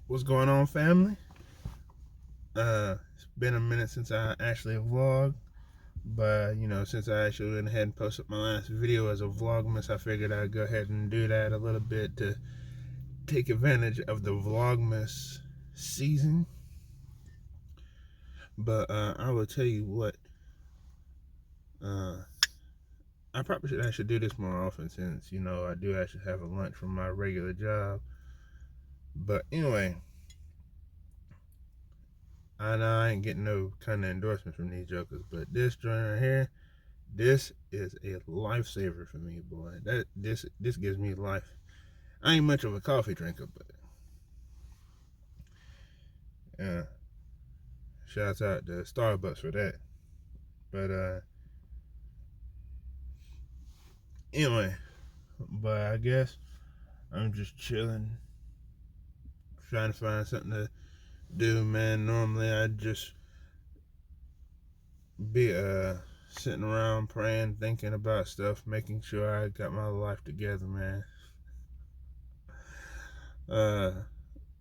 What's going on, family? It's been a minute since I actually vlogged, but since I actually went ahead and posted my last video as a Vlogmas, I figured I'd go ahead and do that a little bit to take advantage of the Vlogmas season. But I will tell you what, I probably should actually do this more often since I do actually have a lunch from my regular job. But anyway, I know I ain't getting no kind of endorsements from these jokers, but this joint right here, this is a lifesaver for me, boy. This gives me life. I ain't much of a coffee drinker, but shouts out to Starbucks for that. But anyway, but I guess I'm just chilling, trying to find something to do, man. Normally I'd just be sitting around praying, thinking about stuff, making sure I got my life together, man.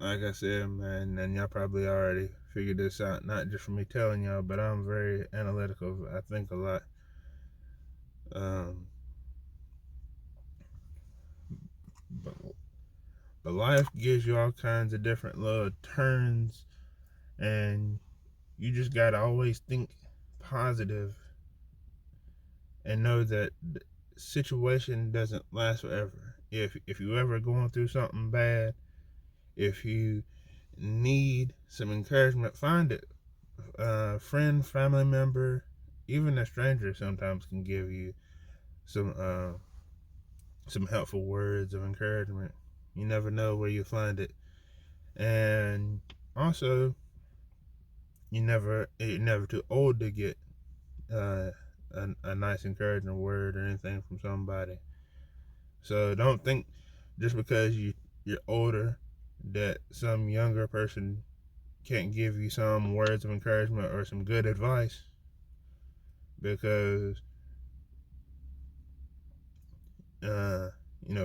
Like I said, man, and y'all probably already figured this out, not just from me telling y'all, but I'm very analytical. I think a lot. But life gives you all kinds of different little turns, and you just gotta always think positive and know that the situation doesn't last forever. If you ever going through something bad, if you need some encouragement, find it. Friend, family member, even a stranger sometimes can give you some helpful words of encouragement. You never know where you find it, and also you're never too old to get a nice encouraging word or anything from somebody. So don't think just because you're older that some younger person can't give you some words of encouragement or some good advice, because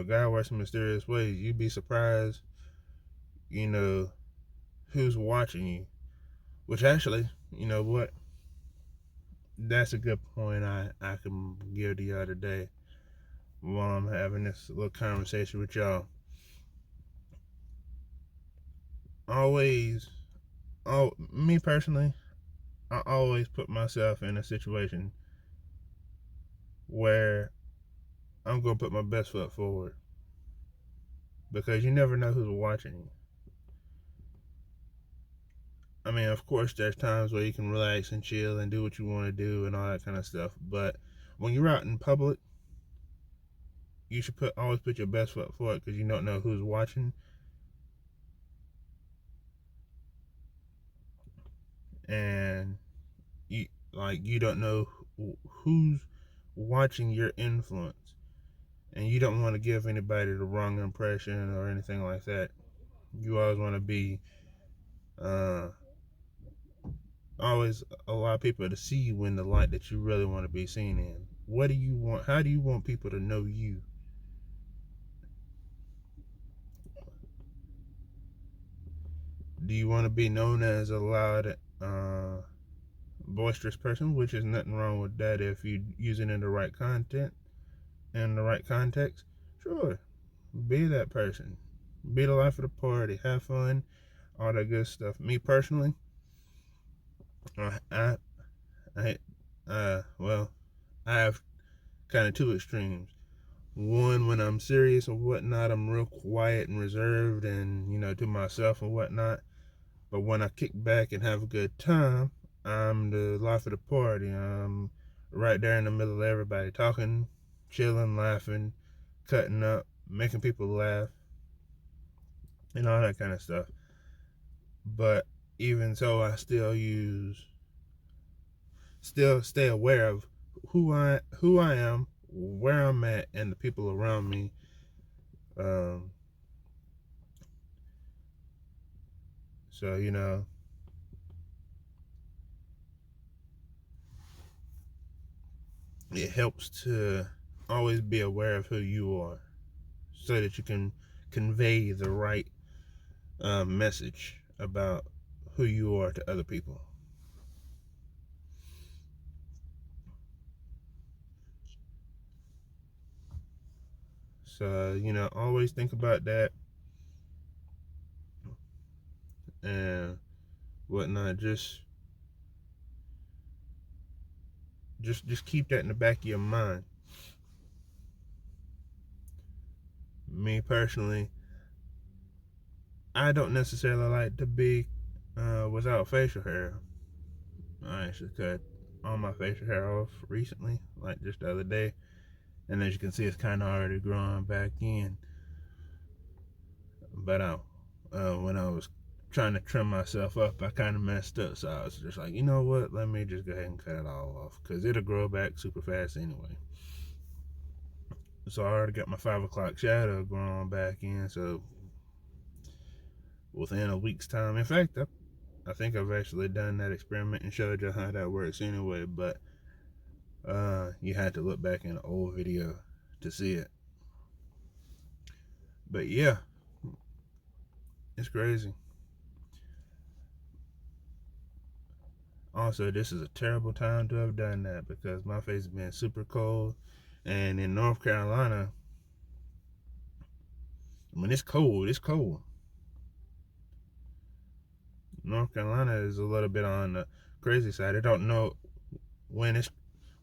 God works in mysterious ways. You'd be surprised, who's watching you. Which actually, you know what? That's a good point I can give to y'all today while I'm having this little conversation with y'all. Me personally, I always put myself in a situation where I'm gonna put my best foot forward, because you never know who's watching you. I mean, of course, there's times where you can relax and chill and do what you want to do and all that kind of stuff. But when you're out in public, you should always put your best foot forward, because you don't know who's watching, and you don't know who's watching your influence, and you don't want to give anybody the wrong impression or anything like that. You always want to be always allow people to see you in the light that you really want to be seen in. What do you want? How do you want people to know you? Do you want to be known as a loud, boisterous person, which is nothing wrong with that if you use it in the right content, in the right context? Sure, be that person. Be the life of the party. Have fun, all that good stuff. Me personally, I, I, well, I have kind of two extremes. One, when I'm serious and whatnot, I'm real quiet and reserved and, to myself and whatnot. But when I kick back and have a good time, I'm the life of the party. I'm right there in the middle of everybody, talking, chilling, laughing, cutting up, making people laugh, and all that kind of stuff. But even so, I still stay aware of who I am, where I'm at, and the people around me. Um, so it helps to always be aware of who you are, so that you can convey the right message about who you are to other people. So always think about that and whatnot. Just keep that in the back of your mind. Me personally, I don't necessarily like to be without facial hair. I actually cut all my facial hair off recently, like just the other day, and as you can see, it's kind of already growing back in. But when I was trying to trim myself up, I kind of messed up, so I was just like, you know what? Let me just go ahead and cut it all off, because it'll grow back super fast anyway. So I already got my 5 o'clock shadow growing back in, so within a week's time. In fact, I think I've actually done that experiment and showed you how that works anyway, but you had to look back in an old video to see it. But yeah, it's crazy. Also, this is a terrible time to have done that, because my face has been super cold, and in North Carolina, when it's cold, it's cold. North Carolina is a little bit on the crazy side. I don't know when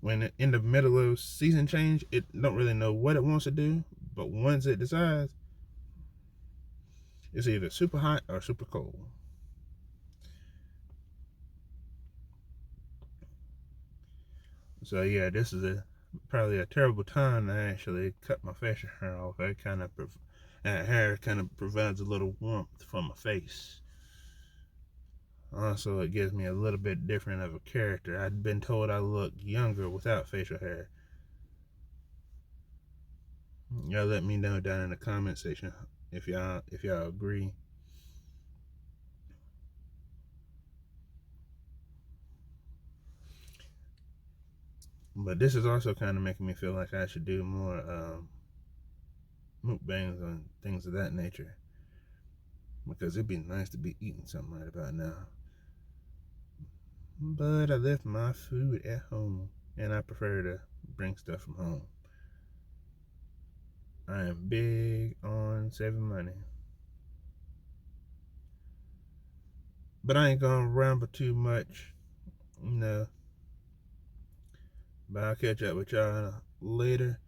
in the middle of season change, it don't really know what it wants to do, but once it decides, it's either super hot or super cold. So yeah, this is probably a terrible time to actually cut my facial hair off. That hair kind of provides a little warmth for my face. Also, it gives me a little bit different of a character. I'd been told I look younger without facial hair. Y'all let me know down in the comment section if y'all agree. But this is also kind of making me feel like I should do more mukbangs and things of that nature, because it'd be nice to be eating something right about now. But I left my food at home, and I prefer to bring stuff from home. I am big on saving money. But I ain't gonna ramble too much, no. But I'll catch up with y'all later.